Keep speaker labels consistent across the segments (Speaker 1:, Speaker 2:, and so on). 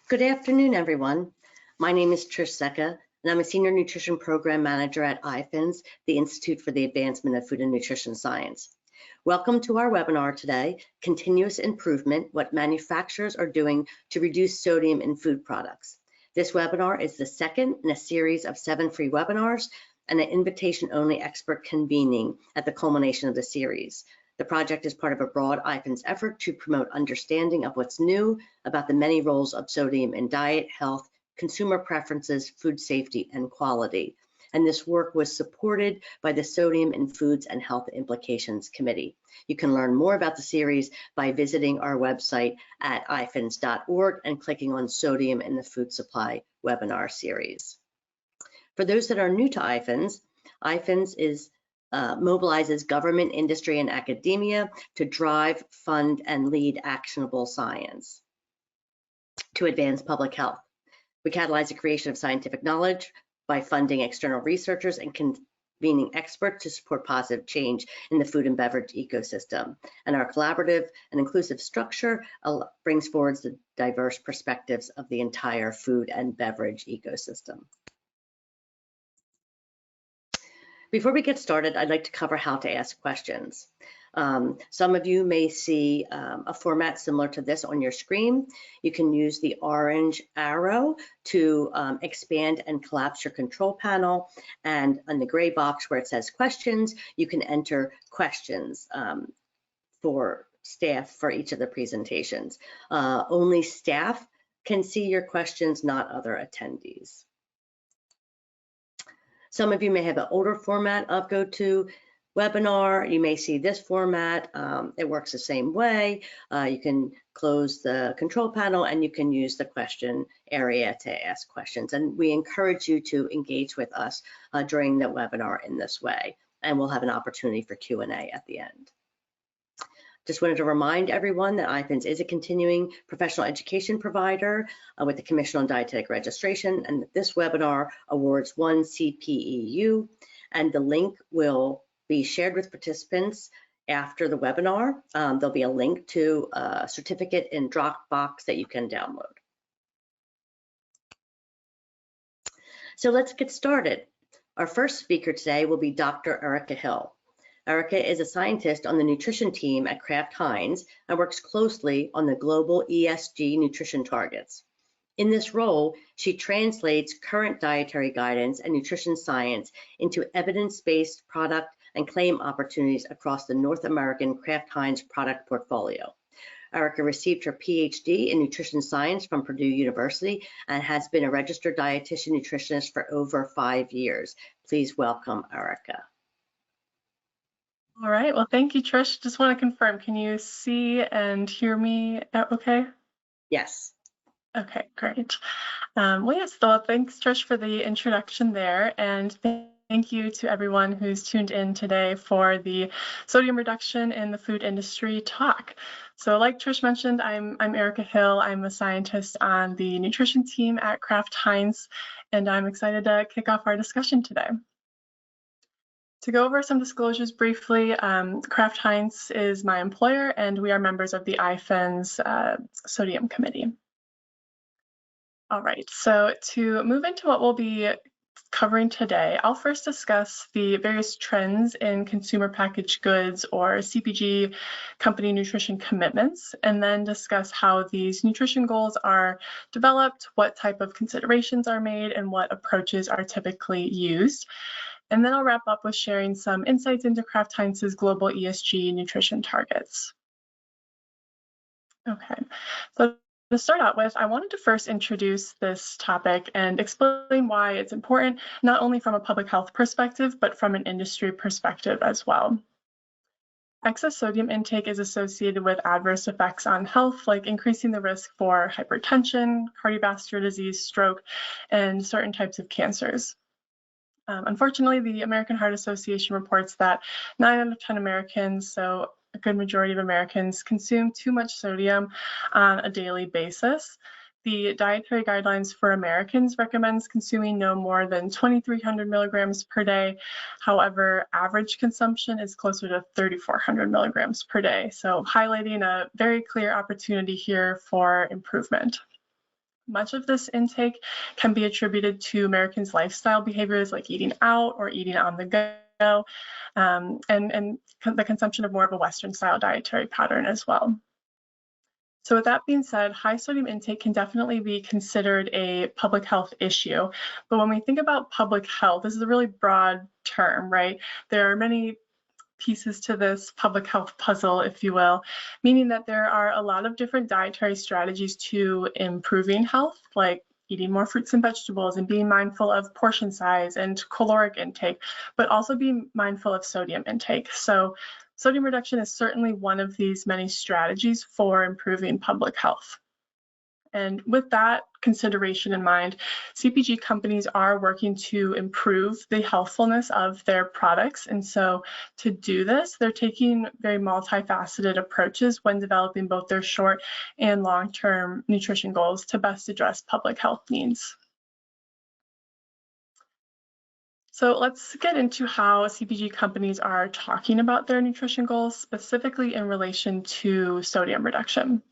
Speaker 1: Good afternoon, everyone. My name is Trish Secca, and I'm a Senior Nutrition Program Manager at IFBA, the Institute for the Advancement of Food and Nutrition Science. Welcome to our webinar today, Continuous Improvement, What Manufacturers Are Doing to Reduce Sodium in Food Products. This webinar is the second in a series of 7 free webinars and an invitation-only expert convening at the culmination of the series. The project is part of a broad IFBA effort to promote understanding of what's new about the many roles of sodium in diet, health, consumer preferences, food safety, and quality. And this work was supported by the Sodium in Foods and Health Implications Committee. You can learn more about the series by visiting our website at ifins.org and clicking on Sodium in the Food Supply webinar series. For those that are new to IFBA mobilizes government, industry, and academia to drive, fund, and lead actionable science to advance public health. We catalyze the creation of scientific knowledge by funding external researchers and convening experts to support positive change in the food and beverage ecosystem. And our collaborative and inclusive structure brings forward the diverse perspectives of the entire food and beverage ecosystem. Before we get started, I'd like to cover how to ask questions. Some of you may see a format similar to this on your screen. You can use the orange arrow to expand and collapse your control panel, and on the gray box where it says questions, you can enter questions for staff for each of the presentations. Only staff can see your questions, not other attendees. Some of you may have an older format of GoToWebinar. You may see this format. It works the same way. You can close the control panel and you can use the question area to ask questions. And we encourage you to engage with us during the webinar in this way. And we'll have an opportunity for Q&A at the end. Just wanted to remind everyone that IFBA is a continuing professional education provider with the Commission on Dietetic Registration, and this webinar awards 1 CPEU, and the link will be shared with participants after the webinar. There'll be a link to a certificate in Dropbox that you can download. So let's get started. Our first speaker today will be Dr. Erica Hill. Erica is a scientist on the nutrition team at Kraft Heinz and works closely on the global ESG nutrition targets. In this role, she translates current dietary guidance and nutrition science into evidence-based product and claim opportunities across the North American Kraft Heinz product portfolio. Erica received her PhD in nutrition science from Purdue University and has been a registered dietitian nutritionist for over 5 years. Please welcome Erica.
Speaker 2: All right, well, thank you, Trish. Just want to confirm, can you see and hear me okay?
Speaker 1: Yes.
Speaker 2: Okay, great. Well, yes, so thanks, Trish, for the introduction there, and thank you to everyone who's tuned in today for the sodium reduction in the food industry talk. So like Trish mentioned, I'm Erica Hill. I'm a scientist on the nutrition team at Kraft Heinz, and I'm excited to kick off our discussion today. To go over some disclosures briefly, Kraft Heinz is my employer, and we are members of the IFBA Sodium Committee. All right, so to move into what we'll be covering today, I'll first discuss the various trends in consumer packaged goods or CPG company nutrition commitments, and then discuss how these nutrition goals are developed, what type of considerations are made, and what approaches are typically used. And then I'll wrap up with sharing some insights into Kraft Heinz's global ESG nutrition targets. Okay, so to start out with, I wanted to first introduce this topic and explain why it's important, not only from a public health perspective, but from an industry perspective as well. Excess sodium intake is associated with adverse effects on health, like increasing the risk for hypertension, cardiovascular disease, stroke, and certain types of cancers. Unfortunately, the American Heart Association reports that 9 out of 10 Americans, so a good majority of Americans, consume too much sodium on a daily basis. The dietary guidelines for Americans recommends consuming no more than 2,300 milligrams per day. However, average consumption is closer to 3,400 milligrams per day. So highlighting a very clear opportunity here for improvement. Much of this intake can be attributed to Americans' lifestyle behaviors like eating out or eating on the go, and the consumption of more of a Western style dietary pattern as well. So with that being said, high sodium intake can definitely be considered a public health issue. But when we think about public health, this is a really broad term, right? There are many pieces to this public health puzzle, if you will, meaning that there are a lot of different dietary strategies to improving health, like eating more fruits and vegetables and being mindful of portion size and caloric intake, but also being mindful of sodium intake. So sodium reduction is certainly one of these many strategies for improving public health. And with that consideration in mind, CPG companies are working to improve the healthfulness of their products. And so to do this, they're taking very multifaceted approaches when developing both their short and long-term nutrition goals to best address public health needs. So let's get into how CPG companies are talking about their nutrition goals, specifically in relation to sodium reduction.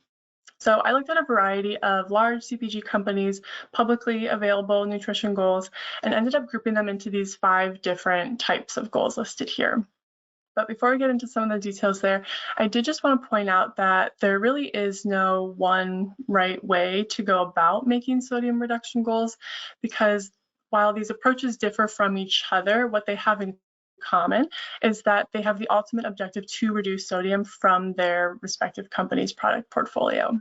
Speaker 2: So I looked at a variety of large CPG companies' publicly available nutrition goals and ended up grouping them into these 5 different types of goals listed here. But before we get into some of the details there, I did just want to point out that there really is no one right way to go about making sodium reduction goals, because while these approaches differ from each other, what they have in common is that they have the ultimate objective to reduce sodium from their respective company's product portfolio.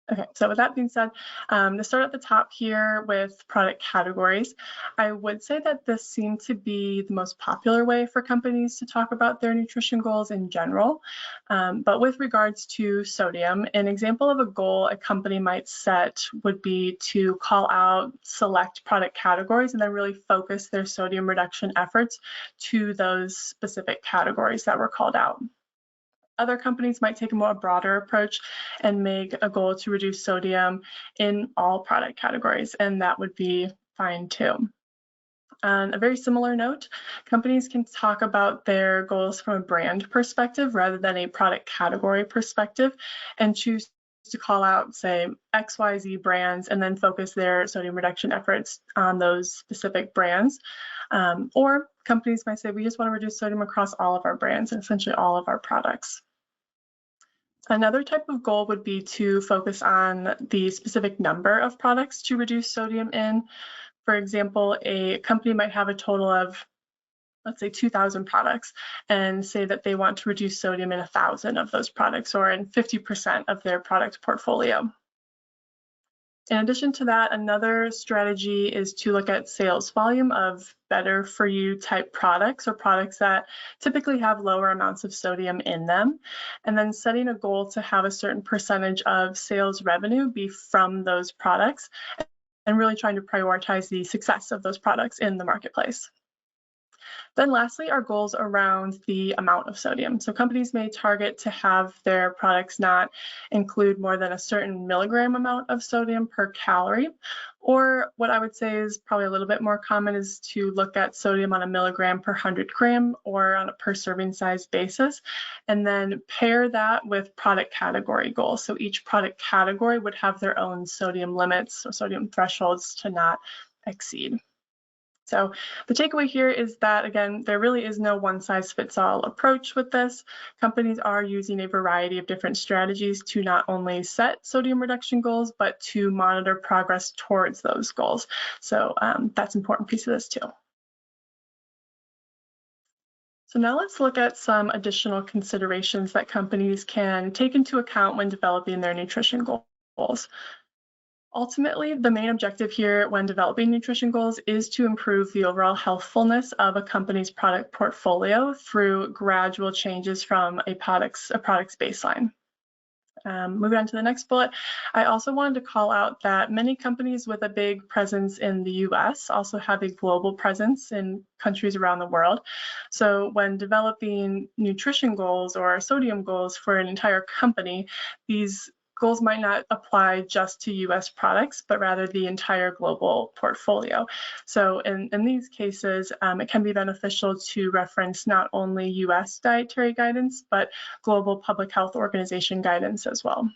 Speaker 2: Okay, so with that being said, to start at the top here with product categories, I would say that this seemed to be the most popular way for companies to talk about their nutrition goals in general. But with regards to sodium, an example of a goal a company might set would be to call out select product categories and then really focus their sodium reduction efforts to those specific categories that were called out. Other companies might take a more broader approach and make a goal to reduce sodium in all product categories, and that would be fine too. On a very similar note, companies can talk about their goals from a brand perspective rather than a product category perspective and choose to call out, say, XYZ brands and then focus their sodium reduction efforts on those specific brands. Or companies might say, we just want to reduce sodium across all of our brands and essentially all of our products. Another type of goal would be to focus on the specific number of products to reduce sodium in. For example, a company might have a total of, let's say, 2,000 products and say that they want to reduce sodium in 1,000 of those products or in 50% of their product portfolio. In addition to that, another strategy is to look at sales volume of better for you type products or products that typically have lower amounts of sodium in them, and then setting a goal to have a certain percentage of sales revenue be from those products and really trying to prioritize the success of those products in the marketplace. Then lastly, our goals around the amount of sodium. So companies may target to have their products not include more than a certain milligram amount of sodium per calorie, or what I would say is probably a little bit more common is to look at sodium on a milligram per 100 gram or on a per serving size basis, and then pair that with product category goals. So each product category would have their own sodium limits or sodium thresholds to not exceed. So the takeaway here is that, again, there really is no one-size-fits-all approach with this. Companies are using a variety of different strategies to not only set sodium reduction goals, but to monitor progress towards those goals. So that's an important piece of this too. So now let's look at some additional considerations that companies can take into account when developing their nutrition goals. Ultimately, the main objective here when developing nutrition goals is to improve the overall healthfulness of a company's product portfolio through gradual changes from a product's baseline. Moving on to the next bullet, I also wanted to call out that many companies with a big presence in the US also have a global presence in countries around the world. So when developing nutrition goals or sodium goals for an entire company, these goals might not apply just to US products, but rather the entire global portfolio. So in these cases, it can be beneficial to reference not only US dietary guidance, but global public health organization guidance as well.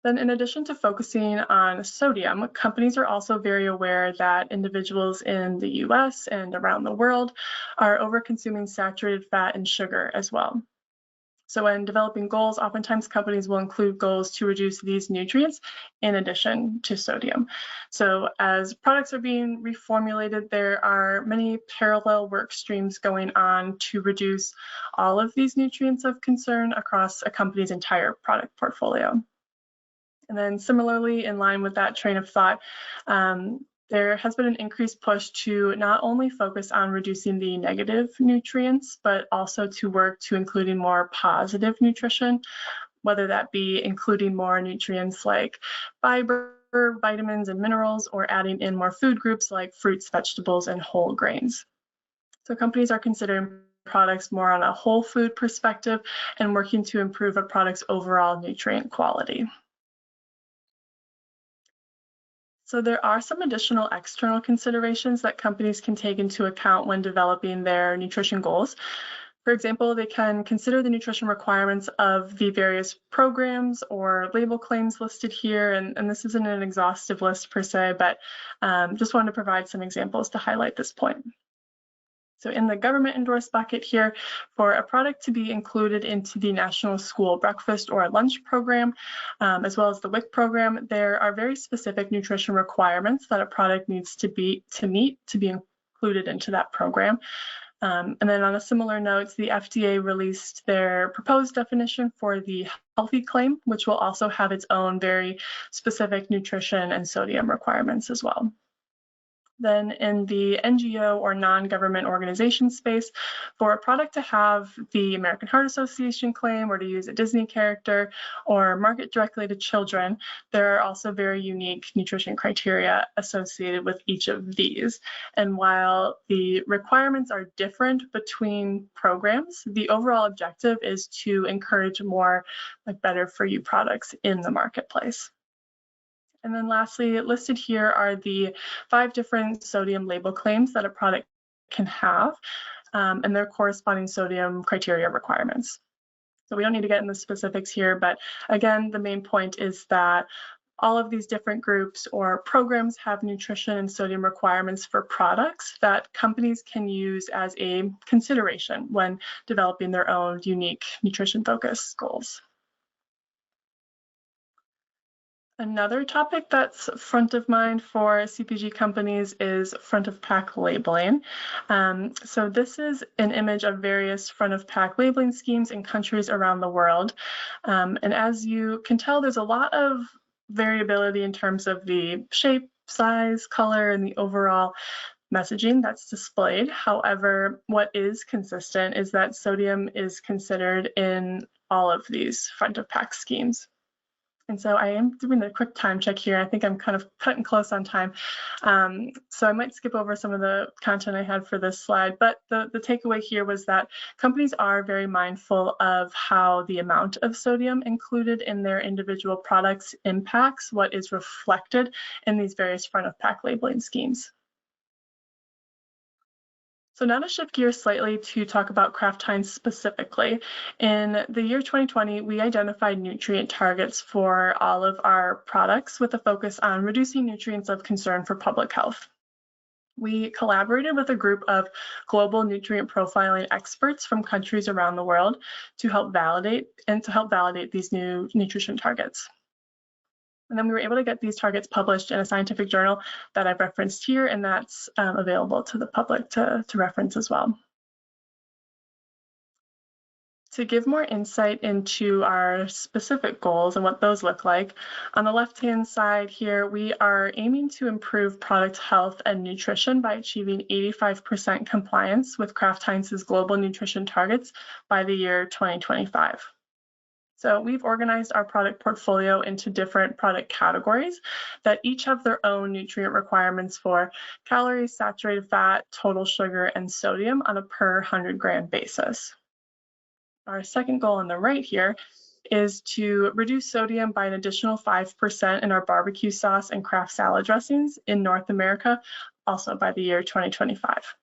Speaker 2: Then in addition to focusing on sodium, companies are also very aware that individuals in the US and around the world are overconsuming saturated fat and sugar as well. So when developing goals, oftentimes companies will include goals to reduce these nutrients in addition to sodium. So as products are being reformulated, there are many parallel work streams going on to reduce all of these nutrients of concern across a company's entire product portfolio. And then similarly, in line with that train of thought, there has been an increased push to not only focus on reducing the negative nutrients, but also to work to including more positive nutrition, whether that be including more nutrients like fiber, vitamins, and minerals, or adding in more food groups like fruits, vegetables, and whole grains. So companies are considering products more on a whole food perspective and working to improve a product's overall nutrient quality. So there are some additional external considerations that companies can take into account when developing their nutrition goals. For example, they can consider the nutrition requirements of the various programs or label claims listed here, and this isn't an exhaustive list per se, but just wanted to provide some examples to highlight this point. So in the government endorsed bucket here, for a product to be included into the National School Breakfast or Lunch Program, as well as the WIC program, there are very specific nutrition requirements that a product needs to meet to be included into that program. And then on a similar note, the FDA released their proposed definition for the healthy claim, which will also have its own very specific nutrition and sodium requirements as well. Then in the NGO or non-government organization space, for a product to have the American Heart Association claim or to use a Disney character or market directly to children, there are also very unique nutrition criteria associated with each of these. And while the requirements are different between programs, the overall objective is to encourage more better for you products in the marketplace. And then lastly, listed here are the 5 different sodium label claims that a product can have and their corresponding sodium criteria requirements. So we don't need to get into the specifics here, but again, the main point is that all of these different groups or programs have nutrition and sodium requirements for products that companies can use as a consideration when developing their own unique nutrition-focused goals. Another topic that's front of mind for CPG companies is front of pack labeling. So this is an image of various front of pack labeling schemes in countries around the world. And as you can tell, there's a lot of variability in terms of the shape, size, color, and the overall messaging that's displayed. However, what is consistent is that sodium is considered in all of these front of pack schemes. And so I am doing a quick time check here. I think I'm kind of cutting close on time. So I might skip over some of the content I had for this slide, but the takeaway here was that companies are very mindful of how the amount of sodium included in their individual products impacts what is reflected in these various front of pack labeling schemes. So now to shift gears slightly to talk about Kraft Heinz specifically. In the year 2020, we identified nutrient targets for all of our products with a focus on reducing nutrients of concern for public health. We collaborated with a group of global nutrient profiling experts from countries around the world to help validate these new nutrition targets. And then we were able to get these targets published in a scientific journal that I've referenced here, and that's available to the public to reference as well. To give more insight into our specific goals and what those look like, on the left-hand side here, we are aiming to improve product health and nutrition by achieving 85% compliance with Kraft Heinz's global nutrition targets by the year 2025. So we've organized our product portfolio into different product categories that each have their own nutrient requirements for calories, saturated fat, total sugar, and sodium on a per 100 gram basis. Our second goal on the right here is to reduce sodium by an additional 5% in our barbecue sauce and Kraft salad dressings in North America, also by the year 2025.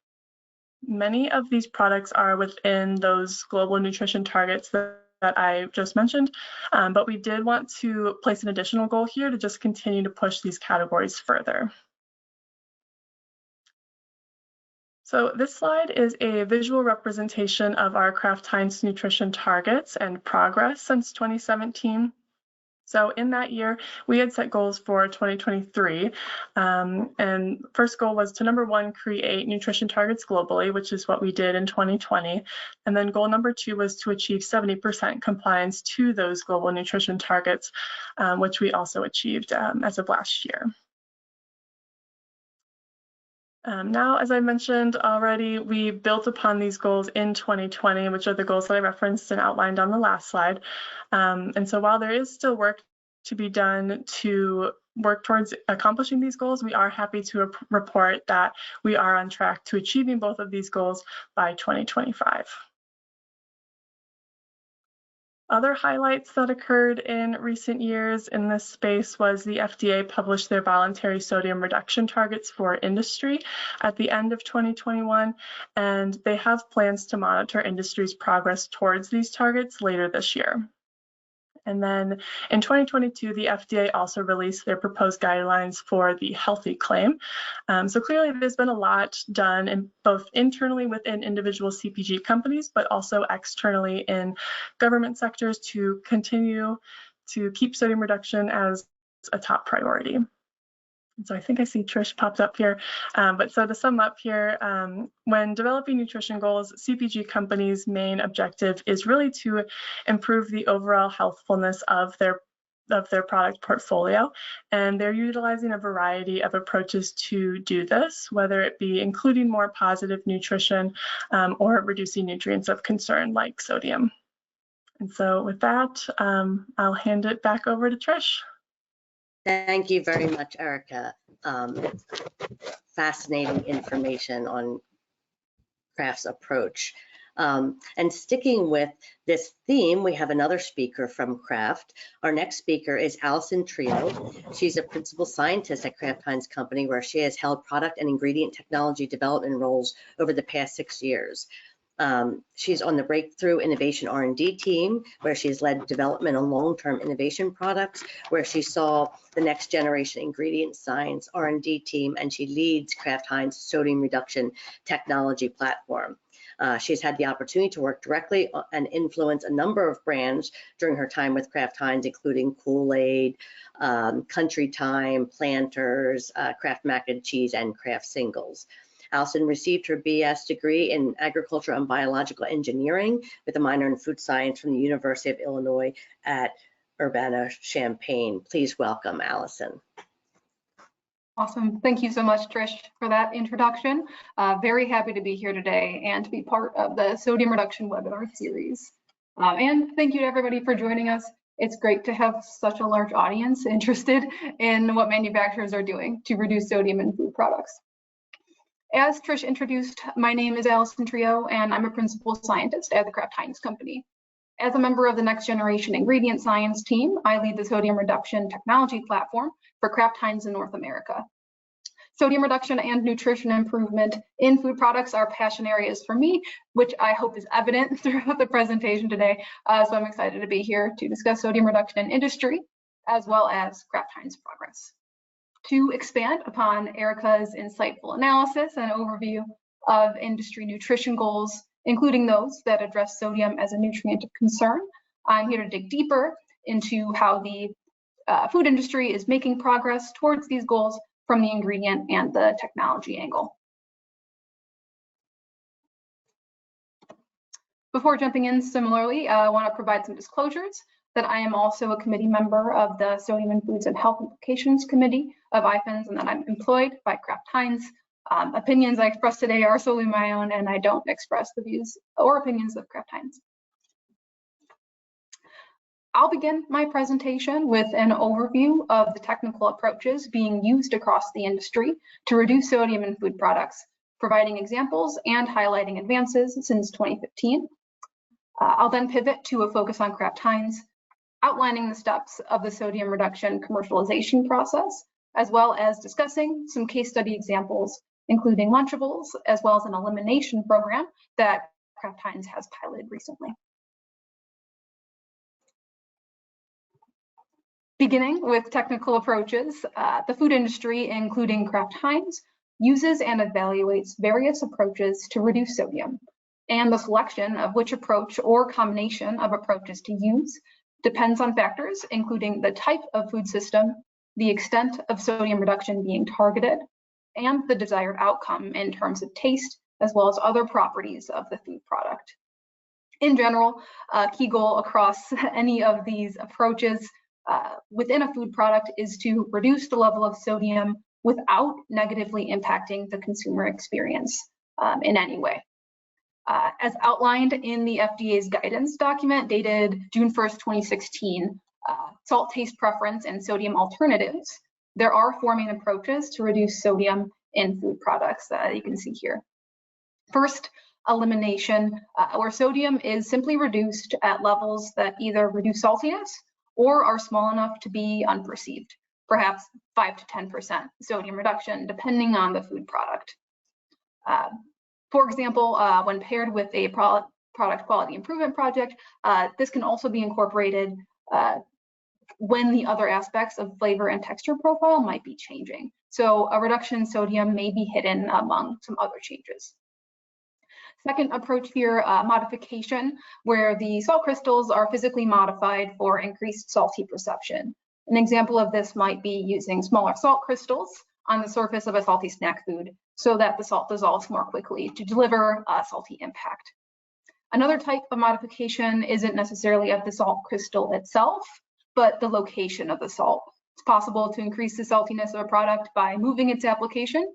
Speaker 2: Many of these products are within those global nutrition targets that I just mentioned, but we did want to place an additional goal here to just continue to push these categories further. So this slide is a visual representation of our Kraft Heinz nutrition targets and progress since 2017. So in that year, we had set goals for 2023. And first goal was to, number one, create nutrition targets globally, which is what we did in 2020. And then goal number two was to achieve 70% compliance to those global nutrition targets, which we also achieved as of last year. Now, as I mentioned already, we built upon these goals in 2020, which are the goals that I referenced and outlined on the last slide. And so while there is still work to be done to work towards accomplishing these goals, we are happy to report that we are on track to achieving both of these goals by 2025. Other highlights that occurred in recent years in this space was the FDA published their voluntary sodium reduction targets for industry at the end of 2021, and they have plans to monitor industry's progress towards these targets later this year. And then in 2022, the FDA also released their proposed guidelines for the healthy claim. So clearly there's been a lot done in both internally within individual CPG companies, but also externally in government sectors to continue to keep sodium reduction as a top priority. So I think I see Trish popped up here. But so to sum up here, when developing nutrition goals, CPG companies' main objective is really to improve the overall healthfulness of their product portfolio. And they're utilizing a variety of approaches to do this, whether it be including more positive nutrition or reducing nutrients of concern like sodium. And so with that, I'll hand it back over to Trish.
Speaker 1: Thank you very much, Erica. Fascinating information on Kraft's approach. And sticking with this theme, we have another speaker from Kraft. Our next speaker is Allison Trio. She's a principal scientist at Kraft Heinz Company, where she has held product and ingredient technology development roles over the past 6 years. She's on the Breakthrough Innovation R&D team, where she's led development on long-term innovation products, where she saw the next generation ingredient science R&D team, and she leads Kraft Heinz sodium reduction technology platform. She's had the opportunity to work directly and influence a number of brands during her time with Kraft Heinz, including Kool-Aid, Country Time, Planters, Kraft Mac and Cheese, and Kraft Singles. Allison received her BS degree in agriculture and biological engineering with a minor in food science from the University of Illinois at Urbana-Champaign. Please welcome Allison.
Speaker 3: Awesome. Thank you so much, Trish, for that introduction. Very happy to be here today and to be part of the sodium reduction webinar series. And thank you to everybody for joining us. It's great to have such a large audience interested in what manufacturers are doing to reduce sodium in food products. As Trish introduced, my name is Allison Trio, and I'm a principal scientist at the Kraft Heinz Company. As a member of the next generation ingredient science team, I lead the sodium reduction technology platform for Kraft Heinz in North America. Sodium reduction and nutrition improvement in food products are passion areas for me, which I hope is evident throughout the presentation today. So I'm excited to be here to discuss sodium reduction in industry, as well as Kraft Heinz progress. To expand upon Erica's insightful analysis and overview of industry nutrition goals, including those that address sodium as a nutrient of concern, I'm here to dig deeper into how the food industry is making progress towards these goals from the ingredient and the technology angle. Before jumping in, similarly, I want to provide some disclosures that I am also a committee member of the Sodium in Foods and Health Implications Committee of IFBA, and that I'm employed by Kraft Heinz. Opinions I express today are solely my own, and I don't express the views or opinions of Kraft Heinz. I'll begin my presentation with an overview of the technical approaches being used across the industry to reduce sodium in food products, providing examples and highlighting advances since 2015. I'll then pivot to a focus on Kraft Heinz, outlining the steps of the sodium reduction commercialization process, as well as discussing some case study examples, including Lunchables, as well as an elimination program that Kraft Heinz has piloted recently. Beginning with technical approaches, the food industry, including Kraft Heinz, uses and evaluates various approaches to reduce sodium, and the selection of which approach or combination of approaches to use depends on factors including the type of food system, the extent of sodium reduction being targeted, and the desired outcome in terms of taste, as well as other properties of the food product. In general, a key goal across any of these approaches within a food product is to reduce the level of sodium without negatively impacting the consumer experience in any way. As outlined in the FDA's guidance document dated June 1st, 2016, Salt Taste Preference and Sodium Alternatives, there are four main approaches to reduce sodium in food products that you can see here. First, elimination, where sodium is simply reduced at levels that either reduce saltiness or are small enough to be unperceived, perhaps 5 to 10% sodium reduction, depending on the food product. For example, when paired with a product quality improvement project, this can also be incorporated when the other aspects of flavor and texture profile might be changing. So a reduction in sodium may be hidden among some other changes. Second approach here, modification, where the salt crystals are physically modified for increased salty perception. An example of this might be using smaller salt crystals on the surface of a salty snack food so that the salt dissolves more quickly to deliver a salty impact. Another type of modification isn't necessarily of the salt crystal itself, but the location of the salt. It's possible to increase the saltiness of a product by moving its application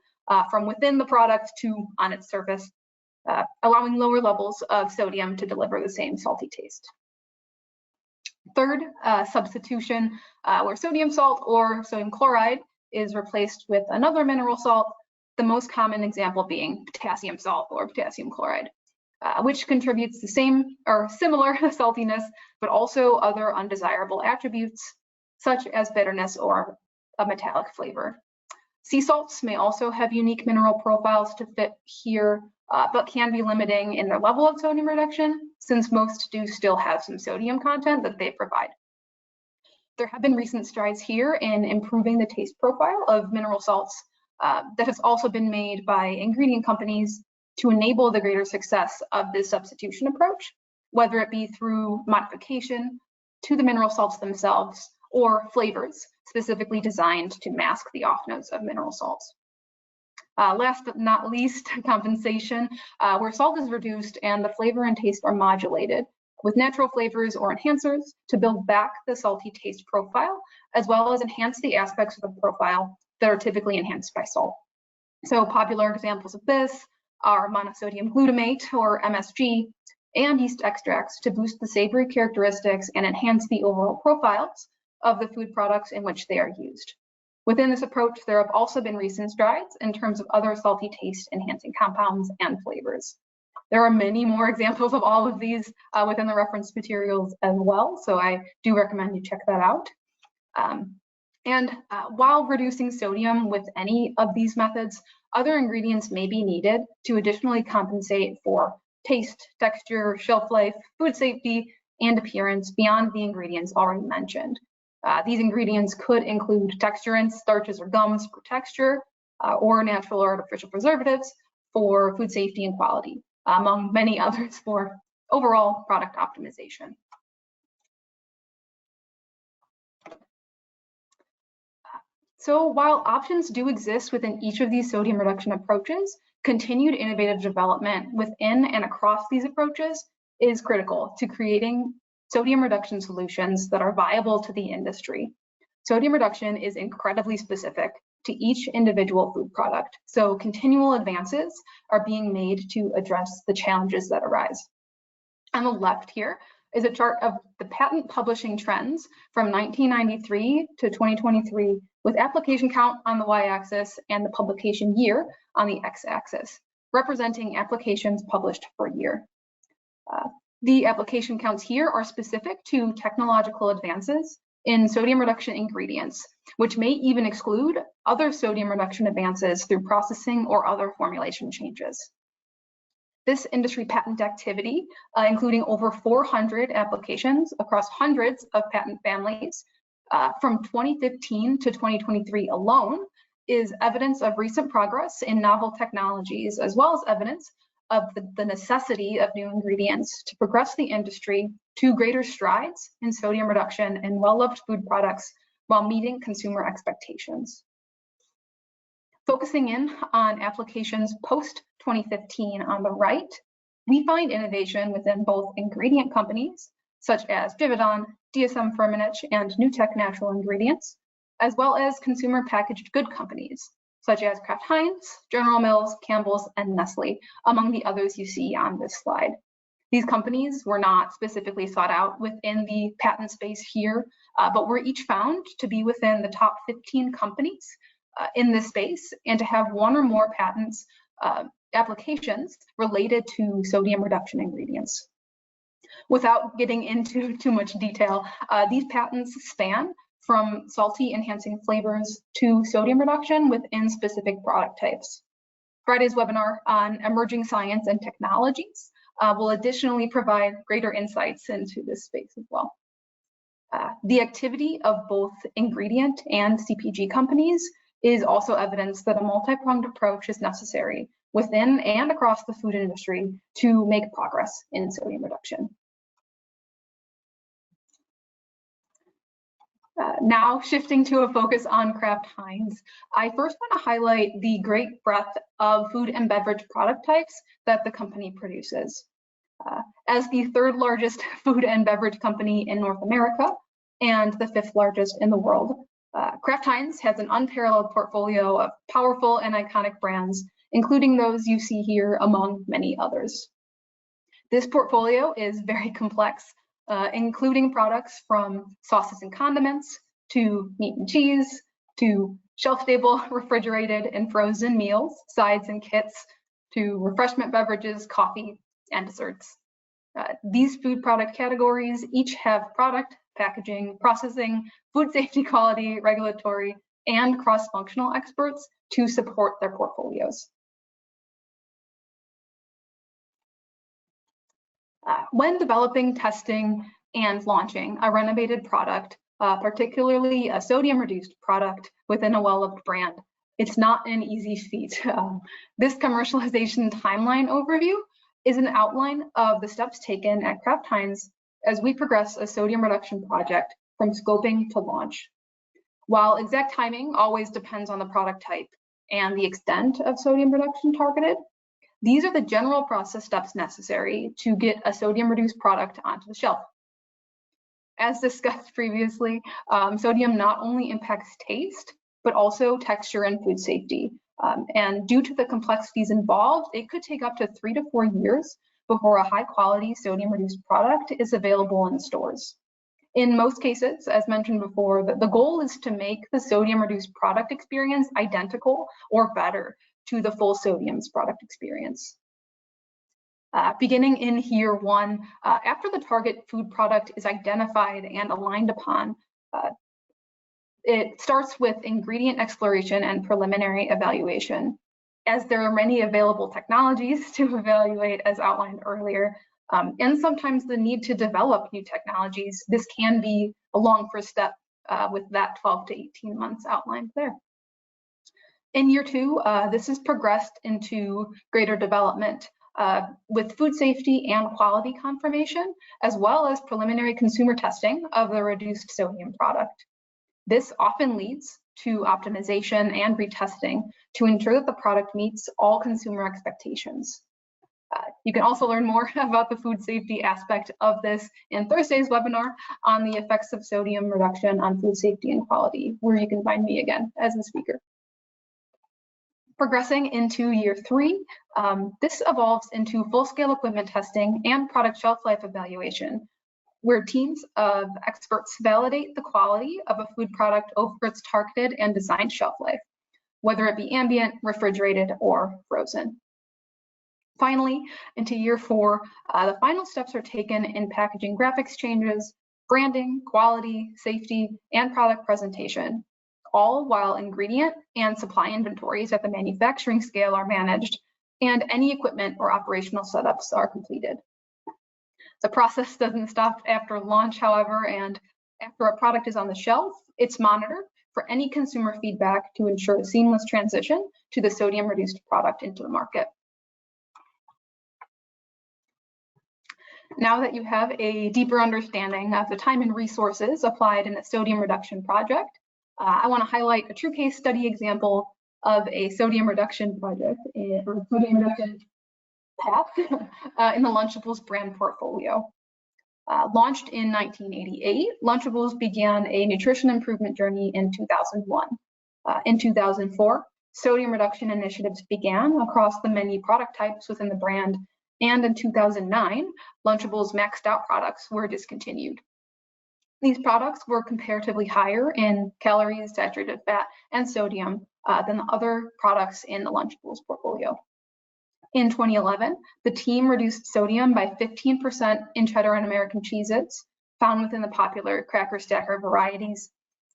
Speaker 3: from within the product to on its surface, allowing lower levels of sodium to deliver the same salty taste. Third, substitution, where sodium salt or sodium chloride is replaced with another mineral salt, the most common example being potassium salt or potassium chloride, which contributes the same or similar saltiness, but also other undesirable attributes, such as bitterness or a metallic flavor. Sea salts may also have unique mineral profiles to fit here, but can be limiting in their level of sodium reduction, since most do still have some sodium content that they provide. There have been recent strides here in improving the taste profile of mineral salts that has also been made by ingredient companies to enable the greater success of this substitution approach, whether it be through modification to the mineral salts themselves or flavors specifically designed to mask the off notes of mineral salts. Last but not least, compensation, where salt is reduced and the flavor and taste are modulated with natural flavors or enhancers to build back the salty taste profile, as well as enhance the aspects of the profile that are typically enhanced by salt. So popular examples of this are monosodium glutamate, or MSG, and yeast extracts to boost the savory characteristics and enhance the overall profiles of the food products in which they are used. Within this approach, there have also been recent strides in terms of other salty taste enhancing compounds and flavors. There are many more examples of all of these within the reference materials as well, so I do recommend you check that out. While reducing sodium with any of these methods, other ingredients may be needed to additionally compensate for taste, texture, shelf life, food safety, and appearance beyond the ingredients already mentioned. These ingredients could include texturants, starches or gums for texture, or natural or artificial preservatives for food safety and quality, among many others for overall product optimization. So while options do exist within each of these sodium reduction approaches, continued innovative development within and across these approaches is critical to creating sodium reduction solutions that are viable to the industry. Sodium reduction is incredibly specific to each individual food product, so continual advances are being made to address the challenges that arise. On the left here is a chart of the patent publishing trends from 1993 to 2023, with application count on the y-axis and the publication year on the x-axis, representing applications published per year. The application counts here are specific to technological advances in sodium reduction ingredients, which may even exclude other sodium reduction advances through processing or other formulation changes. This industry patent activity, including over 400 applications across hundreds of patent families, from 2015 to 2023 alone is evidence of recent progress in novel technologies, as well as evidence of the necessity of new ingredients to progress the industry to greater strides in sodium reduction in well-loved food products while meeting consumer expectations. Focusing in on applications post-2015 on the right, we find innovation within both ingredient companies, such as Givaudan, DSM-Firmenich, and NewTek Natural Ingredients, as well as consumer packaged good companies, such as Kraft Heinz, General Mills, Campbell's, and Nestle, among the others you see on this slide. These companies were not specifically sought out within the patent space here, but were each found to be within the top 15 companies in this space and to have one or more patents applications related to sodium reduction ingredients. Without getting into too much detail, these patents span from salty enhancing flavors to sodium reduction within specific product types. Friday's webinar on emerging science and technologies will additionally provide greater insights into this space as well. The activity of both ingredient and CPG companies is also evidence that a multi-pronged approach is necessary within and across the food industry to make progress in sodium reduction. Now shifting to a focus on Kraft Heinz, I first want to highlight the great breadth of food and beverage product types that the company produces. As the third largest food and beverage company in North America and the fifth largest in the world, Kraft Heinz has an unparalleled portfolio of powerful and iconic brands, including those you see here among many others. This portfolio is very complex, including products from sauces and condiments, to meat and cheese, to shelf-stable, refrigerated, and frozen meals, sides and kits, to refreshment beverages, coffee, and desserts. These food product categories each have product, packaging, processing, food safety, quality, regulatory, and cross-functional experts to support their portfolios. When developing, testing, and launching a renovated product, particularly a sodium-reduced product within a well-loved brand, it's not an easy feat. This commercialization timeline overview is an outline of the steps taken at Kraft Heinz as we progress a sodium reduction project from scoping to launch. While exact timing always depends on the product type and the extent of sodium reduction targeted, these are the general process steps necessary to get a sodium-reduced product onto the shelf. As discussed previously, sodium not only impacts taste, but also texture and food safety. And due to the complexities involved, it could take up to 3 to 4 years before a high-quality sodium-reduced product is available in stores. In most cases, as mentioned before, the goal is to make the sodium-reduced product experience identical or better to the full sodium's product experience. Beginning in year 1, after the target food product is identified and aligned upon, it starts with ingredient exploration and preliminary evaluation. As there are many available technologies to evaluate, as outlined earlier, and sometimes the need to develop new technologies, this can be a long first step with that 12 to 18 months outlined there. In year 2, this is progressed into greater development with food safety and quality confirmation, as well as preliminary consumer testing of the reduced sodium product. This often leads to optimization and retesting to ensure that the product meets all consumer expectations. You can also learn more about the food safety aspect of this in Thursday's webinar on the effects of sodium reduction on food safety and quality, where you can find me again as a speaker. Progressing into year 3, this evolves into full-scale equipment testing and product shelf life evaluation, where teams of experts validate the quality of a food product over its targeted and designed shelf life, whether it be ambient, refrigerated, or frozen. Finally, into year 4, the final steps are taken in packaging graphics changes, branding, quality, safety, and product presentation, all while ingredient and supply inventories at the manufacturing scale are managed and any equipment or operational setups are completed. The process doesn't stop after launch, however, and After a product is on the shelf, it's monitored for any consumer feedback to ensure a seamless transition to the sodium-reduced product into the market. Now that you have a deeper understanding of the time and resources applied in a sodium reduction project, I want to highlight a true case study example of a sodium reduction project or sodium reduction path in the Lunchables brand portfolio. Launched in 1988, Lunchables began a nutrition improvement journey in 2001. In 2004, sodium reduction initiatives began across the many product types within the brand, and in 2009, Lunchables maxed out products were discontinued. These products were comparatively higher in calories, saturated fat, and sodium than the other products in the Lunchables portfolio. In 2011, the team reduced sodium by 15% in cheddar and American Cheez-Its, found within the popular Cracker Stacker varieties.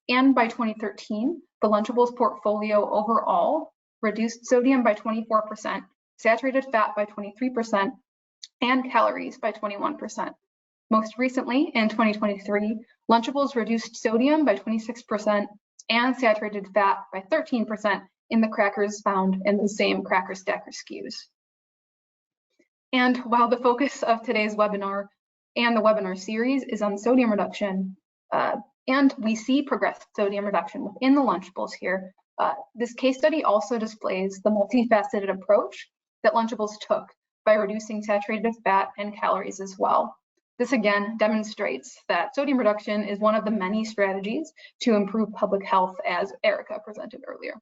Speaker 3: And by 2013, the Lunchables portfolio overall reduced sodium by 24%, saturated fat by 23%, and calories by 21%. Most recently, in 2023, Lunchables reduced sodium by 26% and saturated fat by 13% in the crackers found in the same Cracker Stacker SKUs. And while the focus of today's webinar and the webinar series is on sodium reduction, and we see progressive sodium reduction within the Lunchables here, this case study also displays the multifaceted approach that Lunchables took by reducing saturated fat and calories as well. This again demonstrates that sodium reduction is one of the many strategies to improve public health, as Erica presented earlier.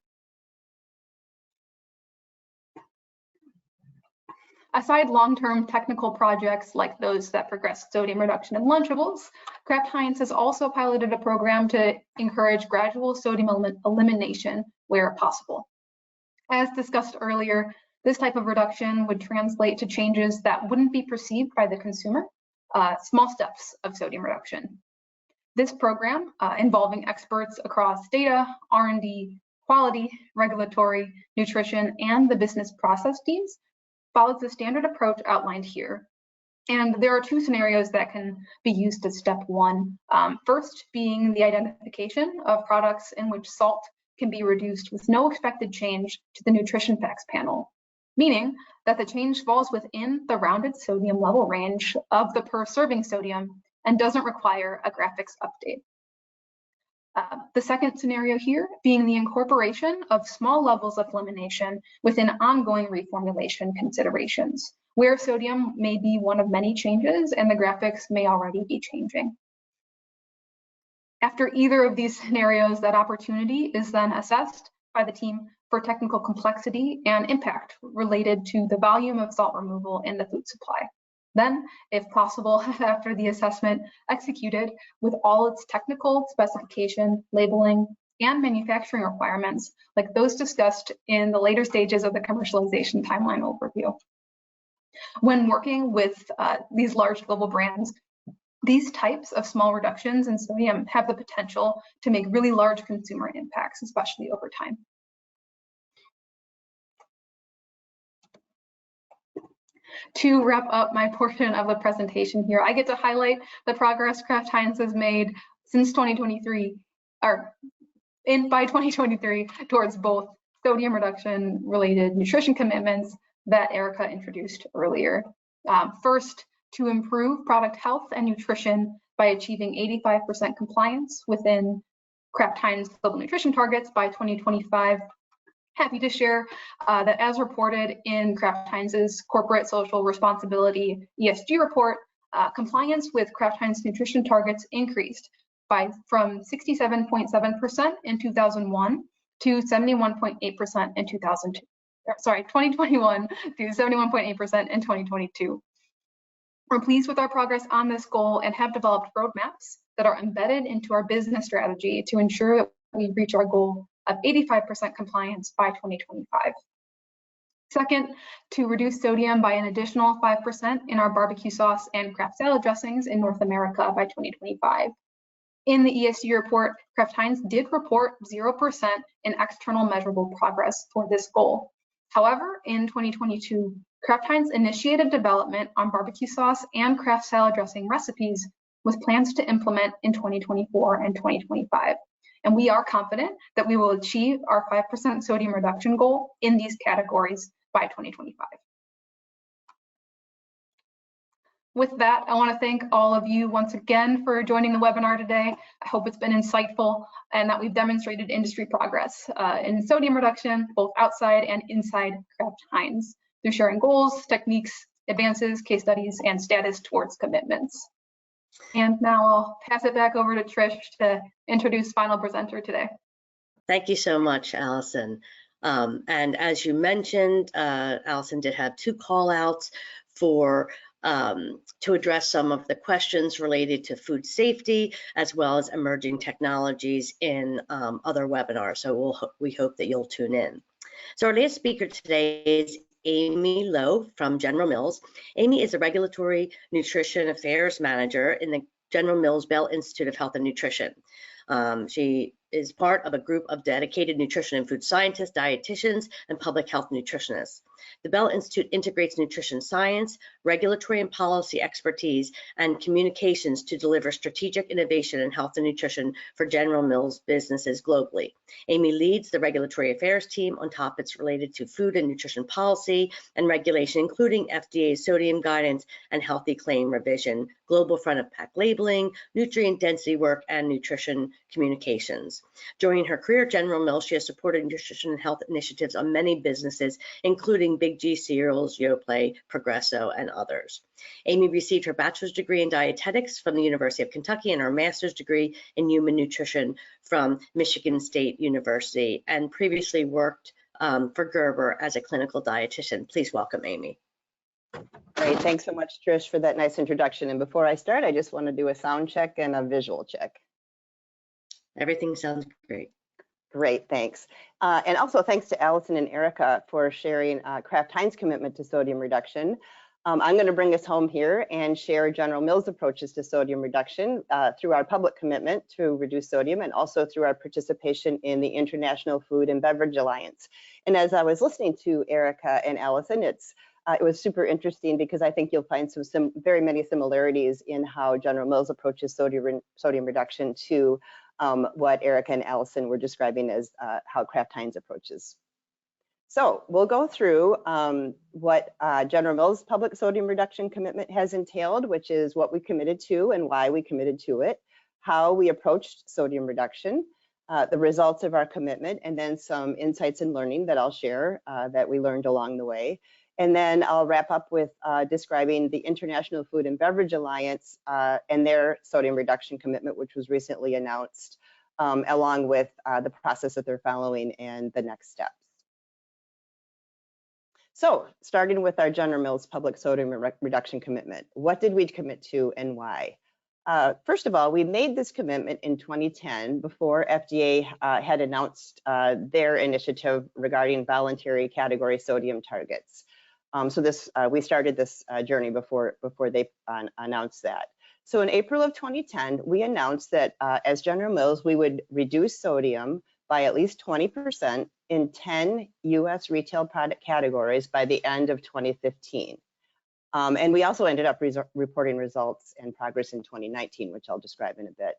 Speaker 3: Aside long-term technical projects like those that progress sodium reduction in Lunchables, Kraft Heinz has also piloted a program to encourage gradual sodium elimination where possible. As discussed earlier, this type of reduction would translate to changes that wouldn't be perceived by the consumer, small steps of sodium reduction. This program, involving experts across data, R&D, quality, regulatory, nutrition, and the business process teams, follows the standard approach outlined here. And there are two scenarios that can be used as step one. First being the identification of products in which salt can be reduced with no expected change to the nutrition facts panel, meaning that the change falls within the rounded sodium level range of the per serving sodium and doesn't require a graphics update. The second scenario here being the incorporation of small levels of elimination within ongoing reformulation considerations, where sodium may be one of many changes and the graphics may already be changing. After either of these scenarios, that opportunity is then assessed by the team for technical complexity and impact related to the volume of salt removal in the food supply. Then, if possible, after the assessment executed with all its technical specification, labeling, and manufacturing requirements, like those discussed in the later stages of the commercialization timeline overview. When working with these large global brands, these types of small reductions in sodium have the potential to make really large consumer impacts, especially over time. To wrap up my portion of the presentation here, I get to highlight the progress Kraft Heinz has made since 2023, or by 2023, towards both sodium reduction related nutrition commitments that Erica introduced earlier. First, to improve product health and nutrition by achieving 85% compliance within Kraft Heinz global nutrition targets by 2025. Happy to share that as reported in Kraft Heinz's corporate social responsibility ESG report, compliance with Kraft Heinz nutrition targets increased from 67.7% in 2001 to 71.8% in 2021 to 71.8% in 2022. We're pleased with our progress on this goal and have developed roadmaps that are embedded into our business strategy to ensure that we reach our goal of 85% compliance by 2025. Second, to reduce sodium by an additional 5% in our barbecue sauce and Kraft salad dressings in North America by 2025. In the ESG report, Kraft Heinz did report 0% in external measurable progress for this goal. However, in 2022, Kraft Heinz initiated development on barbecue sauce and Kraft salad dressing recipes with plans to implement in 2024 and 2025. And we are confident that we will achieve our 5% sodium reduction goal in these categories by 2025. With that, I want to thank all of you once again for joining the webinar today. I hope it's been insightful and that we've demonstrated industry progress in sodium reduction, both outside and inside Kraft Heinz, through sharing goals, techniques, advances, case studies, and status towards commitments. And now I'll pass it back over to Trish to introduce final presenter today.
Speaker 1: Thank you so much, Allison. And as you mentioned, Allison did have 2 call outs for to address some of the questions related to food safety, as well as emerging technologies in other webinars. So we hope that you'll tune in. So our last speaker today is Amy Lowe from General Mills. Amy is a Regulatory Nutrition Affairs Manager in the General Mills Bell Institute of Health and Nutrition. She is part of a group of dedicated nutrition and food scientists, dietitians, and public health nutritionists. The Bell Institute integrates nutrition science, regulatory and policy expertise, and communications to deliver strategic innovation in health and nutrition for General Mills businesses globally. Amy leads the regulatory affairs team on topics related to food and nutrition policy and regulation, including FDA sodium guidance and healthy claim revision, global front of pack labeling, nutrient density work, and nutrition communications. During her career at General Mills, she has supported nutrition and health initiatives on many businesses, including Big G Cereals, Yoplait, Progresso, and others. Amy received her bachelor's degree in dietetics from the University of Kentucky and her master's degree in human nutrition from Michigan State University, and previously worked for Gerber as a clinical dietitian. Please welcome Amy.
Speaker 4: Great, thanks so much, Trish, for that nice introduction. And before I start, I just want to do a sound check and a visual check.
Speaker 1: Everything sounds great.
Speaker 4: Great, thanks. And also thanks to Allison and Erica for sharing Kraft Heinz commitment to sodium reduction. I'm going to bring us home here and share General Mills' approaches to sodium reduction through our public commitment to reduce sodium, and also through our participation in the International Food and Beverage Alliance. And as I was listening to Erica and Allison, it was super interesting because I think you'll find very many similarities in how General Mills approaches sodium reduction to what Erica and Allison were describing as how Kraft Heinz approaches. So we'll go through what General Mills' public sodium reduction commitment has entailed, which is what we committed to and why we committed to it, how we approached sodium reduction, the results of our commitment, and then some insights and learning that I'll share that we learned along the way. And then I'll wrap up with describing the International Food and Beverage Alliance and their sodium reduction commitment, which was recently announced, along with the process that they're following and the next steps. So starting with our General Mills public sodium reduction commitment, what did we commit to and why? First of all, we made this commitment in 2010 before FDA had announced their initiative regarding voluntary category sodium targets. So we started this journey before they announced that. So in April of 2010, we announced that as General Mills, we would reduce sodium by at least 20% in 10 US retail product categories by the end of 2015. And we also ended up reporting results and progress in 2019, which I'll describe in a bit.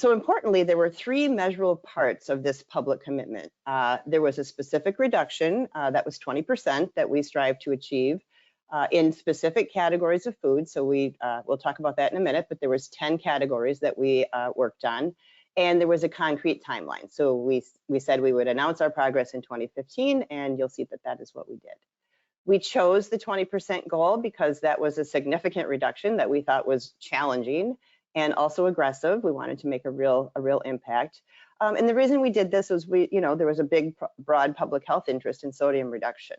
Speaker 4: So importantly, there were 3 measurable parts of this public commitment. There was a specific reduction that was 20% that we strive to achieve in specific categories of food. So we'll talk about that in a minute, but there was 10 categories that we worked on, and there was a concrete timeline. So we said we would announce our progress in 2015, and you'll see that that is what we did. We chose the 20% goal because that was a significant reduction that we thought was challenging and also aggressive. We wanted to make a real impact. And the reason we did this was there was a big, broad public health interest in sodium reduction.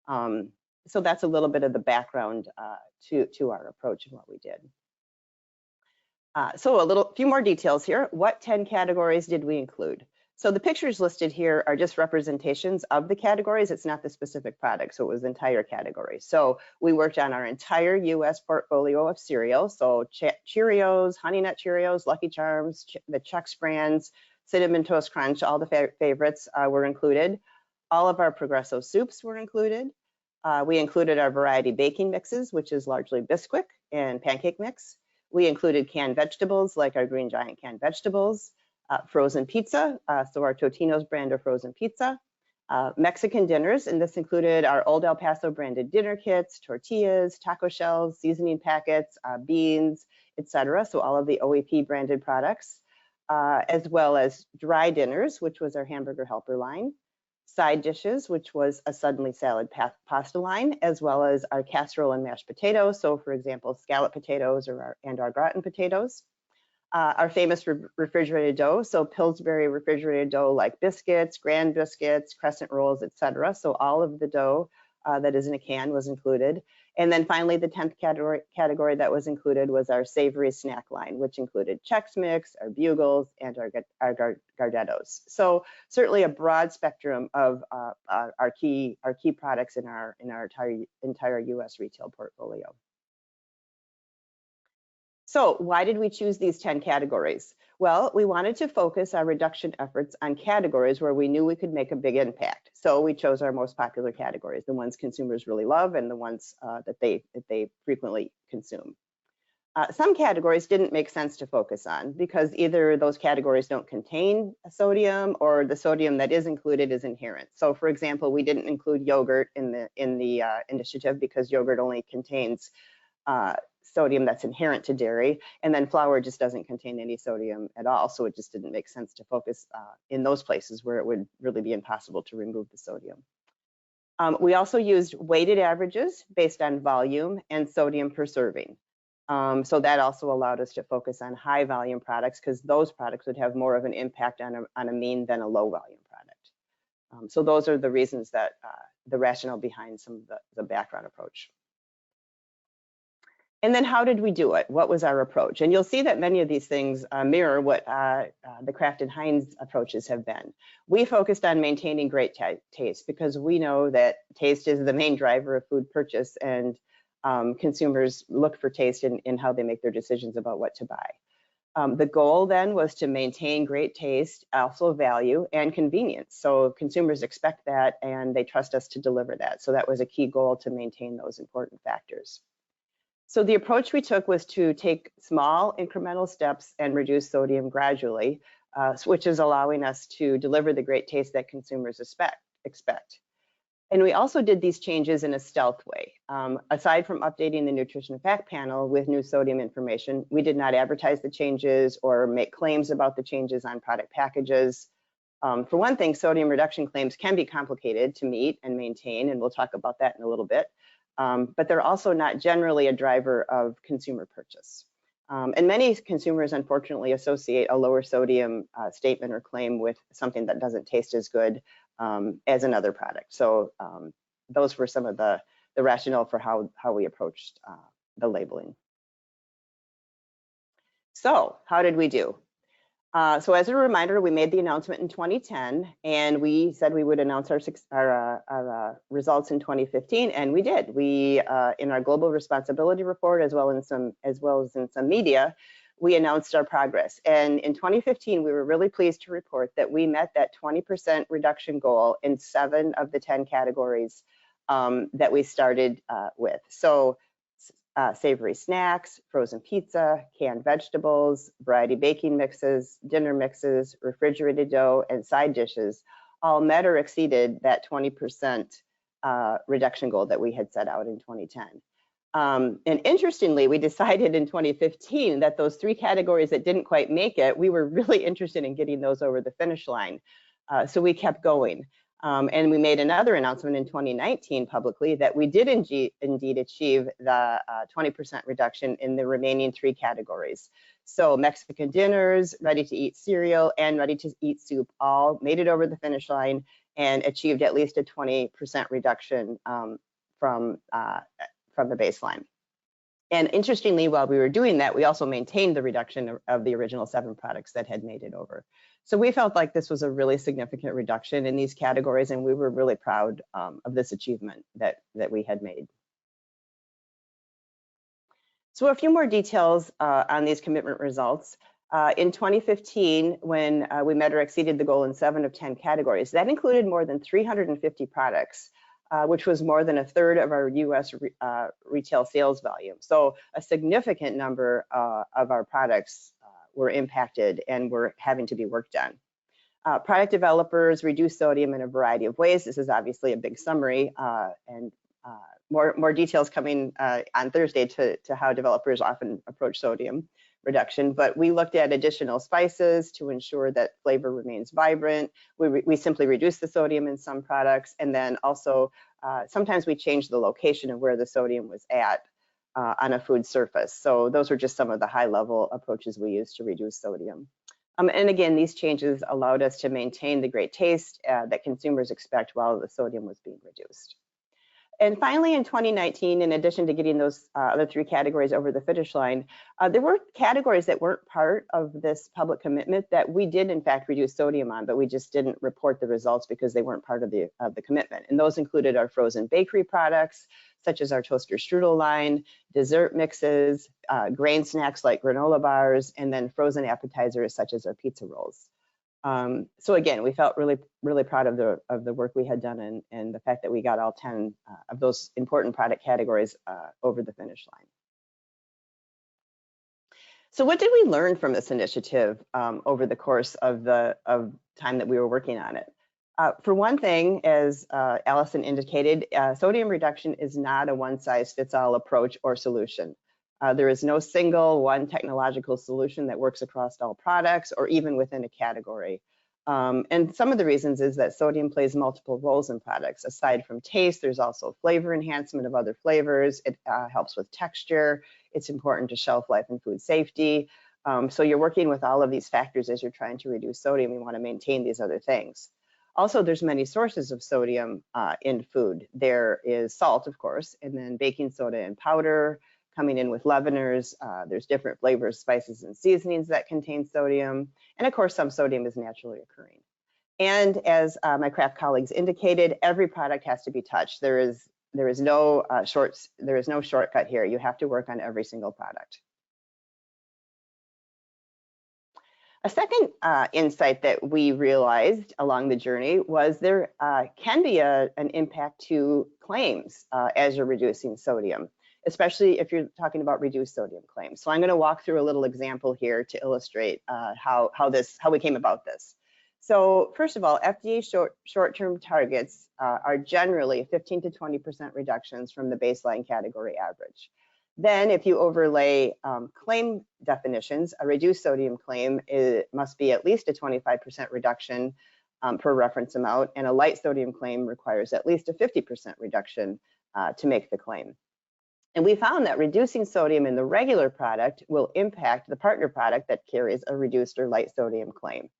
Speaker 4: So that's a little bit of the background to our approach and what we did. So a few more details here. What 10 categories did we include? So the pictures listed here are just representations of the categories. It's not the specific product, so it was entire categories. So we worked on our entire US portfolio of cereals. So Cheerios, Honey Nut Cheerios, Lucky Charms, the Chex brands, Cinnamon Toast Crunch, all the favorites were included. All of our Progresso soups were included. We included our variety baking mixes, which is largely Bisquick and pancake mix. We included canned vegetables like our Green Giant canned vegetables, frozen pizza, so our Totino's brand of frozen pizza, Mexican dinners, and this included our Old El Paso branded dinner kits, tortillas, taco shells, seasoning packets, beans, etc. So all of the OEP branded products, as well as dry dinners, which was our hamburger helper line, side dishes, which was a suddenly salad pasta line, as well as our casserole and mashed potatoes. So for example, scallop potatoes or our gratin potatoes. Our famous refrigerated dough, so Pillsbury refrigerated dough like biscuits, grand biscuits, crescent rolls, etc. So all of the dough that is in a can was included. And then finally, the 10th category that was included was our savory snack line, which included Chex Mix, our Bugles, and our Gardettos. So certainly a broad spectrum of our key products in our entire U.S. retail portfolio. So why did we choose these 10 categories? Well, we wanted to focus our reduction efforts on categories where we knew we could make a big impact. So we chose our most popular categories, the ones consumers really love and the ones that they frequently consume. Some categories didn't make sense to focus on because either those categories don't contain sodium or the sodium that is included is inherent. So for example, we didn't include yogurt in the initiative because yogurt only contains sodium that's inherent to dairy, and then flour just doesn't contain any sodium at all, so it just didn't make sense to focus in those places where it would really be impossible to remove the sodium. We also used weighted averages based on volume and sodium per serving. So that also allowed us to focus on high volume products because those products would have more of an impact on a mean than a low volume product. So those are the reasons that the rationale behind some of the background approach. And then how did we do it? What was our approach? And you'll see that many of these things mirror what the Kraft and Heinz approaches have been. We focused on maintaining great taste because we know that taste is the main driver of food purchase, and consumers look for taste in how they make their decisions about what to buy. The goal then was to maintain great taste, also value and convenience. So consumers expect that and they trust us to deliver that. So that was a key goal, to maintain those important factors. So the approach we took was to take small incremental steps and reduce sodium gradually, which is allowing us to deliver the great taste that consumers expect. And we also did these changes in a stealth way. Aside from updating the nutrition fact panel with new sodium information, we did not advertise the changes or make claims about the changes on product packages. For one thing, sodium reduction claims can be complicated to meet and maintain, and we'll talk about that in a little bit. But they're also not generally a driver of consumer purchase. And many consumers, unfortunately, associate a lower sodium statement or claim with something that doesn't taste as good as another product. So those were some of the rationale for how we approached the labeling. So how did we do? So as a reminder, we made the announcement in 2010, and we said we would announce our results in 2015, and we did. We, in our global responsibility report, as well as in some media, we announced our progress. And in 2015, we were really pleased to report that we met that 20% reduction goal in 7 of the 10 categories that we started with. So savory snacks, frozen pizza, canned vegetables, variety baking mixes, dinner mixes, refrigerated dough, and side dishes all met or exceeded that 20% reduction goal that we had set out in 2010. And interestingly, we decided in 2015 that those 3 categories that didn't quite make it, we were really interested in getting those over the finish line. So we kept going. And we made another announcement in 2019 publicly that we did indeed achieve the 20% reduction in the remaining 3 categories. So Mexican dinners, ready-to-eat cereal, and ready-to-eat soup all made it over the finish line and achieved at least a 20% reduction from the baseline. And interestingly, while we were doing that, we also maintained the reduction of the original 7 products that had made it over. So we felt like this was a really significant reduction in these categories, and we were really proud of this achievement that we had made. So a few more details on these commitment results. In 2015, when we met or exceeded the goal in 7 of 10 categories, that included more than 350 products which was more than a third of our US retail sales volume. So a significant number of our products were impacted and were having to be worked on. Product developers reduce sodium in a variety of ways. This is obviously a big summary, and more details coming on Thursday to how developers often approach sodium reduction. But we looked at additional spices to ensure that flavor remains vibrant. We simply reduce the sodium in some products, and then also sometimes we change the location of where the sodium was at on a food surface. So those were just some of the high-level approaches we used to reduce sodium. And again, these changes allowed us to maintain the great taste that consumers expect while the sodium was being reduced. And finally, in 2019, in addition to getting those other three categories over the finish line, there were categories that weren't part of this public commitment that we did in fact reduce sodium on, but we just didn't report the results because they weren't part of the commitment. And those included our frozen bakery products, such as our toaster strudel line, dessert mixes, grain snacks like granola bars, and then frozen appetizers such as our pizza rolls. So again, we felt really proud of the work we had done and the fact that we got all 10 of those important product categories over the finish line. So what did we learn from this initiative over the course of the time that we were working on it? For one thing, as Allison indicated, sodium reduction is not a one-size-fits-all approach or solution. There is no single one technological solution that works across all products or even within a category. And some of the reasons is that sodium plays multiple roles in products. Aside from taste, there's also flavor enhancement of other flavors. It helps with texture. It's important to shelf life and food safety. So you're working with all of these factors as you're trying to reduce sodium. You want to maintain these other things. Also, there's many sources of sodium in food. There is salt, of course, and then baking soda and powder coming in with leaveners. There's different flavors, spices, and seasonings that contain sodium. And of course, some sodium is naturally occurring. And as my Kraft colleagues indicated, every product has to be touched. There is no shortcut here. You have to work on every single product. A second insight that we realized along the journey was there can be an impact to claims as you're reducing sodium, especially if you're talking about reduced sodium claims. So I'm going to walk through a little example here to illustrate how we came about this. So first of all, FDA short-term targets are generally 15 to 20% reductions from the baseline category average. Then if you overlay claim definitions, a reduced sodium claim must be at least a 25% reduction per reference amount, and a light sodium claim requires at least a 50% reduction to make the claim. And we found that reducing sodium in the regular product will impact the partner product that carries a reduced or light sodium claim.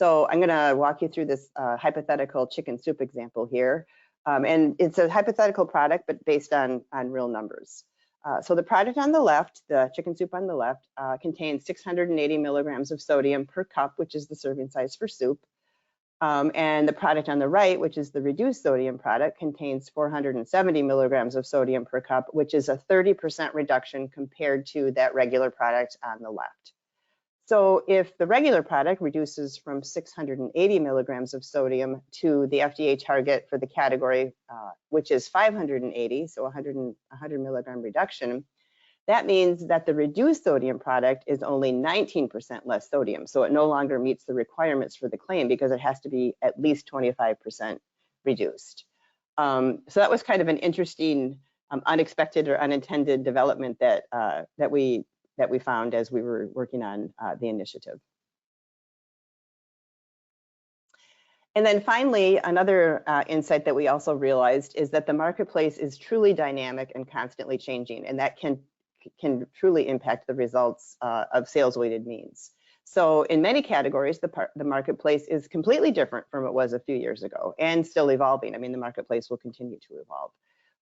Speaker 4: So I'm going to walk you through this hypothetical chicken soup example here. And it's a hypothetical product, but based on real numbers. So the product on the left, the chicken soup on the left, contains 680 milligrams of sodium per cup, which is the serving size for soup. And the product on the right, which is the reduced sodium product, contains 470 milligrams of sodium per cup, which is a 30% reduction compared to that regular product on the left. So if the regular product reduces from 680 milligrams of sodium to the FDA target for the category, which is 580, so 100 milligram reduction, that means that the reduced sodium product is only 19% less sodium. So it no longer meets the requirements for the claim because it has to be at least 25% reduced. So that was kind of an interesting, unexpected or unintended development that we found as we were working on the initiative. And then finally, another insight that we also realized is that the marketplace is truly dynamic and constantly changing, and that can truly impact the results of sales-weighted means. So in many categories, the marketplace is completely different from what it was a few years ago and still evolving. I mean, the marketplace will continue to evolve.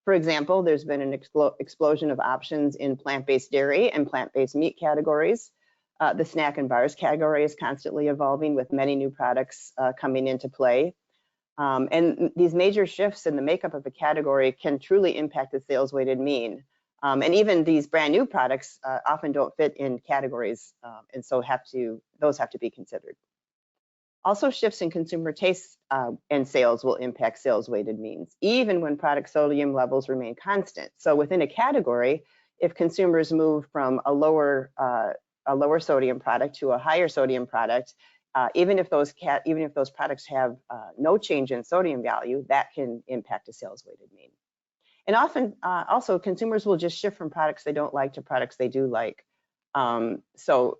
Speaker 4: For example, there's been an explosion of options in plant-based dairy and plant-based meat categories. The snack and bars category is constantly evolving with many new products coming into play. And these major shifts in the makeup of a category can truly impact the sales-weighted mean. And even these brand new products often don't fit in categories, and so those have to be considered. Also, shifts in consumer tastes and sales will impact sales weighted means, even when product sodium levels remain constant. So within a category, if consumers move from a lower sodium product to a higher sodium product, even if those products have no change in sodium value, that can impact a sales weighted mean. And often, also, consumers will just shift from products they don't like to products they do like. So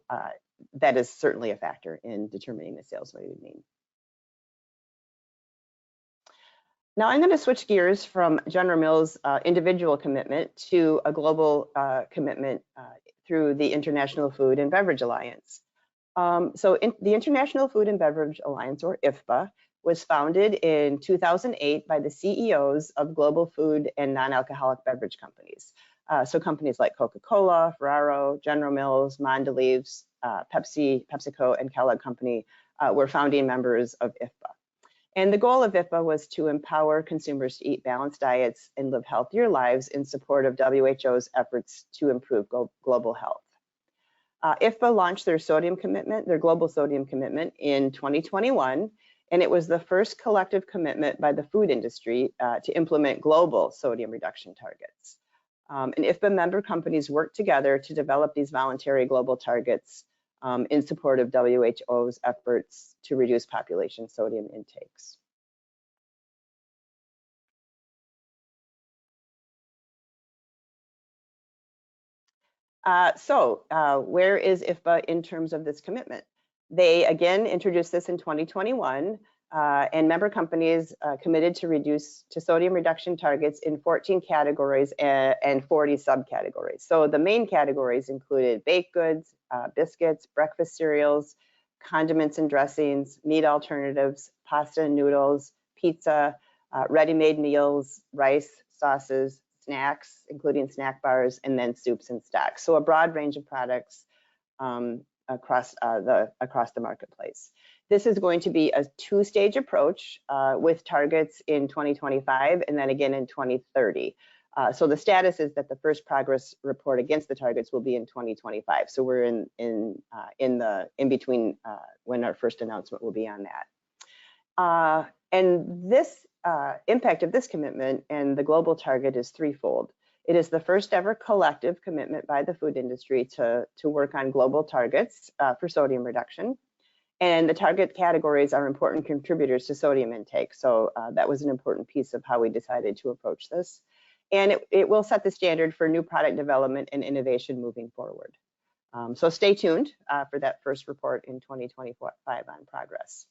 Speaker 4: that is certainly a factor in determining the sales weighted mean. Now I'm going to switch gears from General Mills' individual commitment to a global commitment through the International Food and Beverage Alliance. The International Food and Beverage Alliance, or IFBA, was founded in 2008 by the CEOs of global food and non-alcoholic beverage companies. So companies like Coca-Cola, Ferrero, General Mills, Mondelez, PepsiCo, and Kellogg Company were founding members of IFBA. And the goal of IFBA was to empower consumers to eat balanced diets and live healthier lives in support of WHO's efforts to improve global health. IFBA launched their global sodium commitment in 2021, and it was the first collective commitment by the food industry to implement global sodium reduction targets. And IFBA member companies worked together to develop these voluntary global targets in support of WHO's efforts to reduce population sodium intakes. Where is IFBA in terms of this commitment? They again introduced this in 2021, and member companies committed to reduce to sodium reduction targets in 14 categories and 40 subcategories. So the main categories included baked goods, biscuits, breakfast cereals, condiments and dressings, meat alternatives, pasta and noodles, pizza, ready-made meals, rice, sauces, snacks, including snack bars, and then soups and stocks. So a broad range of products across the marketplace. This is going to be a two-stage approach with targets in 2025 and then again in 2030. So the status is that the first progress report against the targets will be in 2025. So we're in between when our first announcement will be on that. And this impact of this commitment and the global target is threefold. It is the first ever collective commitment by the food industry to work on global targets for sodium reduction. And the target categories are important contributors to sodium intake. So that was an important piece of how we decided to approach this. And it will set the standard for new product development and innovation moving forward. So stay tuned for that first report in 2025 on progress.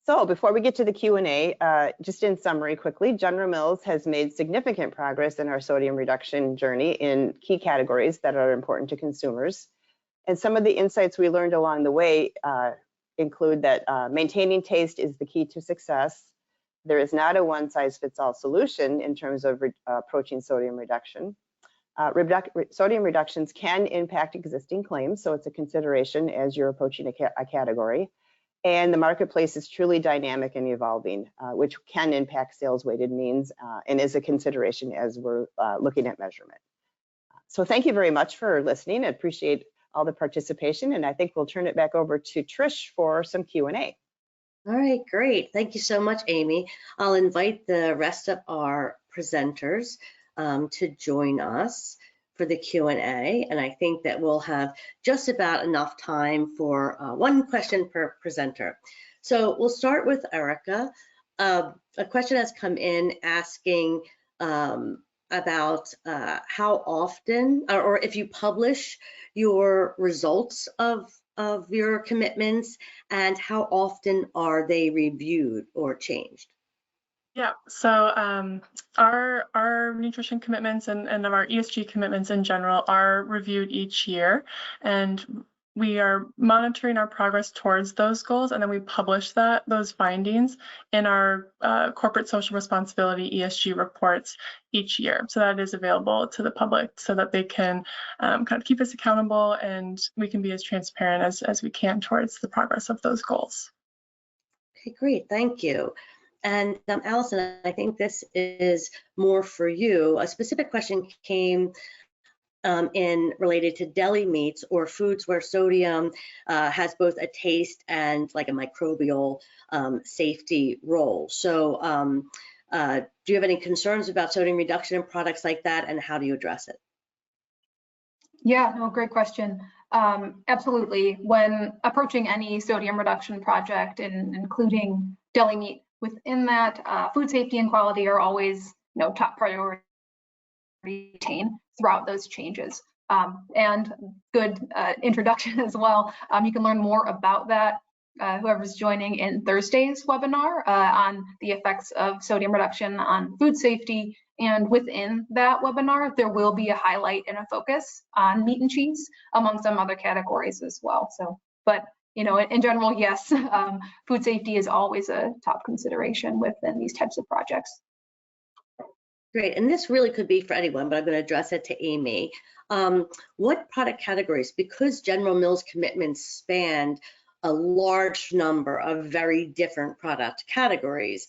Speaker 4: So before we get to the Q&A, just in summary quickly, General Mills has made significant progress in our sodium reduction journey in key categories that are important to consumers. And some of the insights we learned along the way include that maintaining taste is the key to success. There is not a one-size-fits-all solution in terms of approaching sodium reduction. Sodium reductions can impact existing claims, so it's a consideration as you're approaching a category. And the marketplace is truly dynamic and evolving, which can impact sales weighted means and is a consideration as we're looking at measurement. So thank you very much for listening. I appreciate all the participation, and I think we'll turn it back over to Trish for some Q&A.
Speaker 1: All right, great. Thank you so much, Amy. I'll invite the rest of our presenters to join us for the Q&A, and I think that we'll have just about enough time for one question per presenter. So we'll start with Erica. A question has come in asking about how often, or if you publish your results of your commitments, and how often are they reviewed or changed?
Speaker 2: Yeah, so our nutrition commitments and our ESG commitments in general are reviewed each year, and we are monitoring our progress towards those goals, and then we publish those findings in our corporate social responsibility ESG reports each year. So that is available to the public so that they can kind of keep us accountable, and we can be as transparent as we can towards the progress of those goals.
Speaker 1: Okay, great, thank you. And Allison, I think this is more for you. A specific question came in related to deli meats or foods where sodium has both a taste and like a microbial safety role. So do you have any concerns about sodium reduction in products like that, and how do you address it?
Speaker 3: Yeah, no, great question. Absolutely. When approaching any sodium reduction project, and including deli meat, within that, food safety and quality are always top priority throughout those changes. And good introduction as well. You can learn more about that, whoever's joining, in Thursday's webinar on the effects of sodium reduction on food safety. And within that webinar, there will be a highlight and a focus on meat and cheese, among some other categories as well. So, but in general, yes, food safety is always a top consideration within these types of projects.
Speaker 1: Great, and this really could be for anyone, but I'm going to address it to Amy. What product categories, because General Mills commitments spanned a large number of very different product categories,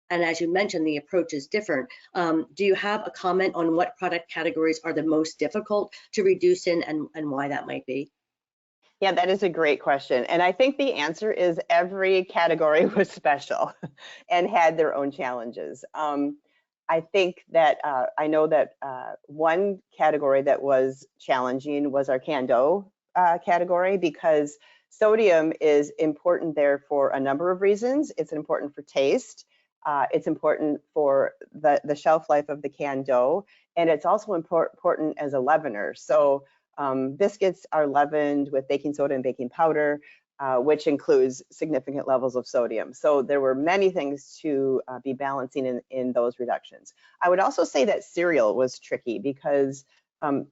Speaker 1: and as you mentioned, the approach is different, do you have a comment on what product categories are the most difficult to reduce in, and why that might be?
Speaker 4: Yeah, that is a great question. And I think the answer is every category was special and had their own challenges. I think that I know that one category that was challenging was our canned dough category, because sodium is important there for a number of reasons. It's important for taste. It's important for the shelf life of the canned dough, and it's also important as a leavener. So biscuits are leavened with baking soda and baking powder, which includes significant levels of sodium. So there were many things to be balancing in those reductions. I would also say that cereal was tricky, because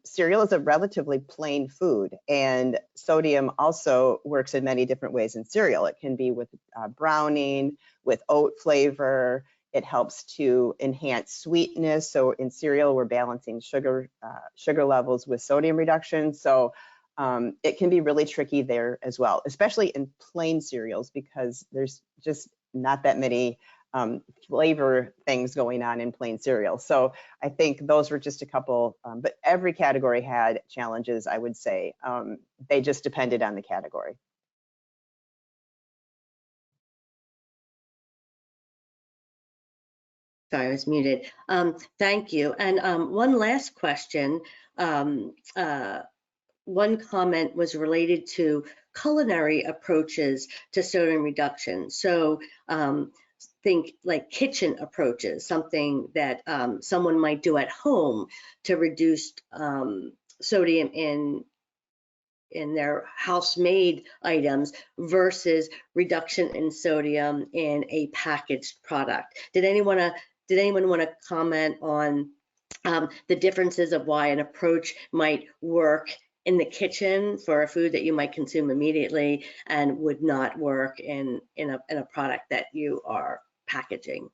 Speaker 4: cereal is a relatively plain food, and sodium also works in many different ways in cereal. It can be with browning, with oat flavor. It helps to enhance sweetness. So in cereal, we're balancing sugar levels with sodium reduction. So it can be really tricky there as well, especially in plain cereals, because there's just not that many flavor things going on in plain cereal. So I think those were just a couple, but every category had challenges, I would say. They just depended on the category.
Speaker 1: Sorry, I was muted. Thank you. And one last question. One comment was related to culinary approaches to sodium reduction. So think like kitchen approaches, something that someone might do at home to reduce sodium in their house-made items versus reduction in sodium in a packaged product. Did anyone want to comment on the differences of why an approach might work in the kitchen for a food that you might consume immediately and would not work in a product that you are packaging?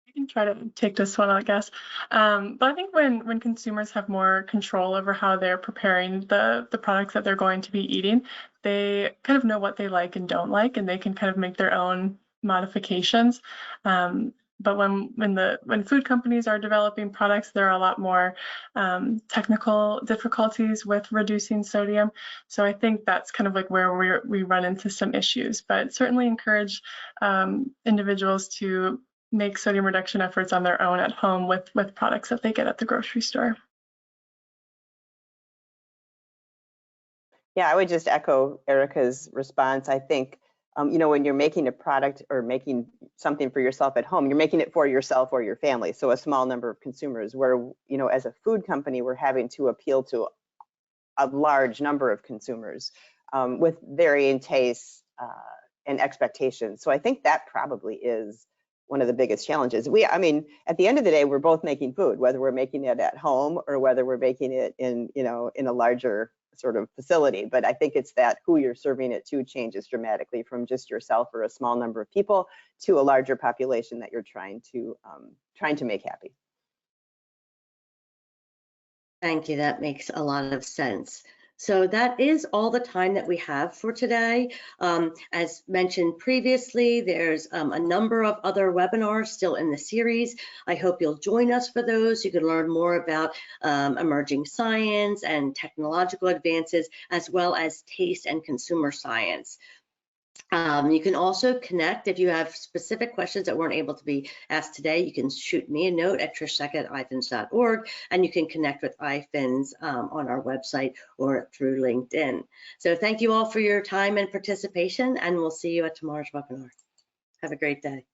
Speaker 2: I can try to take this one, I guess. But I think when consumers have more control over how they're preparing the products that they're going to be eating, they kind of know what they like and don't like, and they can kind of make their own modifications. But when food companies are developing products, there are a lot more technical difficulties with reducing sodium. So I think that's kind of like where we run into some issues. But certainly encourage individuals to make sodium reduction efforts on their own at home with products that they get at the grocery store.
Speaker 4: Yeah, I would just echo Erica's response. I think, when you're making a product or making something for yourself at home, you're making it for yourself or your family. So a small number of consumers, where, as a food company, we're having to appeal to a large number of consumers with varying tastes and expectations. So I think that probably is one of the biggest challenges. I mean, at the end of the day, we're both making food, whether we're making it at home or whether we're making it in a larger sort of facility. But I think it's that who you're serving it to changes dramatically from just yourself or a small number of people to a larger population that you're trying to make happy.
Speaker 1: Thank you. That makes a lot of sense. So that is all the time that we have for today. As mentioned previously, there's a number of other webinars still in the series. I hope you'll join us for those. You can learn more about emerging science and technological advances, as well as taste and consumer science. You can also connect if you have specific questions that weren't able to be asked today. You can shoot me a note at trishsecca@ifins.org, and you can connect with IFINS on our website or through LinkedIn. So thank you all for your time and participation, and we'll see you at tomorrow's webinar. Have a great day.